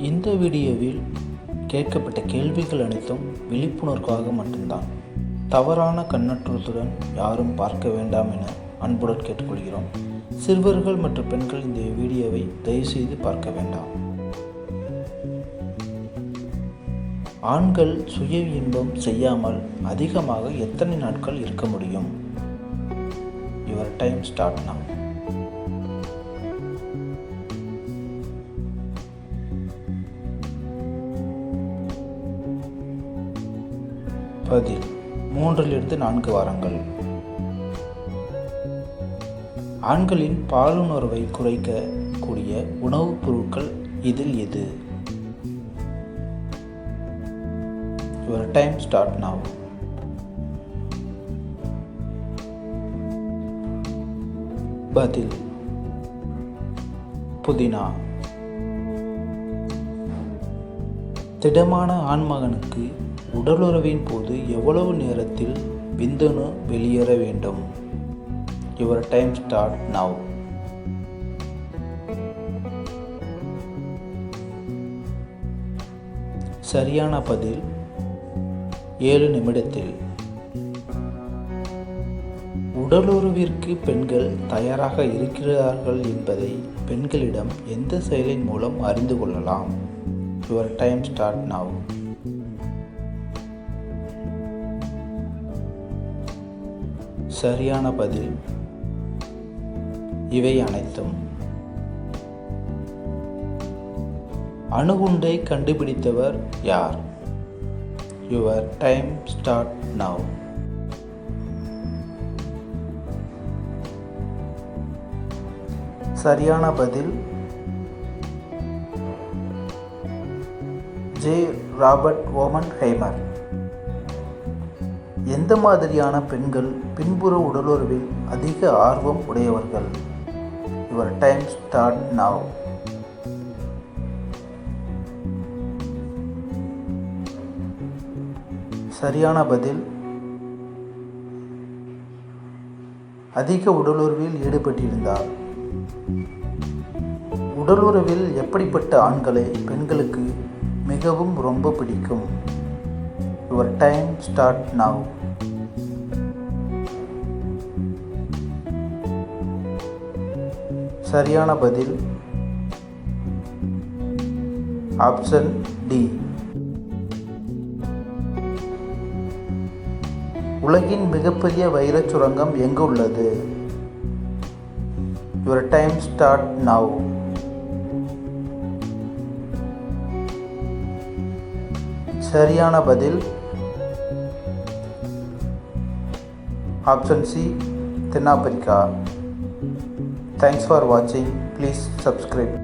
இந்த வீடியோவில் கேட்கப்பட்ட கேள்விகள் அனைத்தும் விழிப்புணர்வுக்காக மட்டும்தான். தவறான கண்ணோட்டத்துடன் யாரும் பார்க்க வேண்டாம் என அன்புடன் கேட்டுக்கொள்கிறோம். சிறுவர்கள் மற்றும் பெண்கள் இந்த வீடியோவை தயவுசெய்து பார்க்க வேண்டாம். ஆண்கள் சுய இன்பம் செய்யாமல் அதிகமாக எத்தனை நாட்கள் இருக்க முடியும்? Your time start now. பதில் 3-4 வாரங்கள். ஆண்களின் பாலுணர்வை குறைக்கக்கூடிய உணவுப் பொருட்கள் இதில் எது? Your time start now. பதில் புதினா. திடமான ஆண்மகனுக்கு உடலுறவின் போது எவ்வளவு நேரத்தில் விந்தணு வெளியேற வேண்டும்? Your time start now. சரியான பதில் 7 நிமிடத்தில். உடலுறவிற்கு பெண்கள் தயாராக இருக்கிறார்கள் என்பதை பெண்களிடம் எந்த செயலின் மூலம் அறிந்து கொள்ளலாம்? Your time start now. சரியான பதில் இவை அனைத்தும். அணுகுண்டை கண்டுபிடித்தவர் யார்? Your time start now. சரியான பதில் ஜே. Robert Oppenheimer. எந்த மாதிரியான பெண்கள் பின்புற உடலுறவில் அதிக ஆர்வம் உடையவர்கள்? Your time start now. சரியான பதில் அதிக உடலுறவில் ஈடுபட்டிருந்தார். உடலுறவில் எப்படிப்பட்ட ஆண்களை பெண்களுக்கு மிகவும் ரொம்ப பிடிக்கும்? Your time start now. சரியான பதில் ஆப்ஷன் டி. உலகின் மிகப்பெரிய வைரச் சுரங்கம் எங்கு உள்ளது? Your time start now. சரியான பதில் ஆப்ஷன் சி, தென்னாப்பிரிக்கா. Thanks for watching. Please subscribe.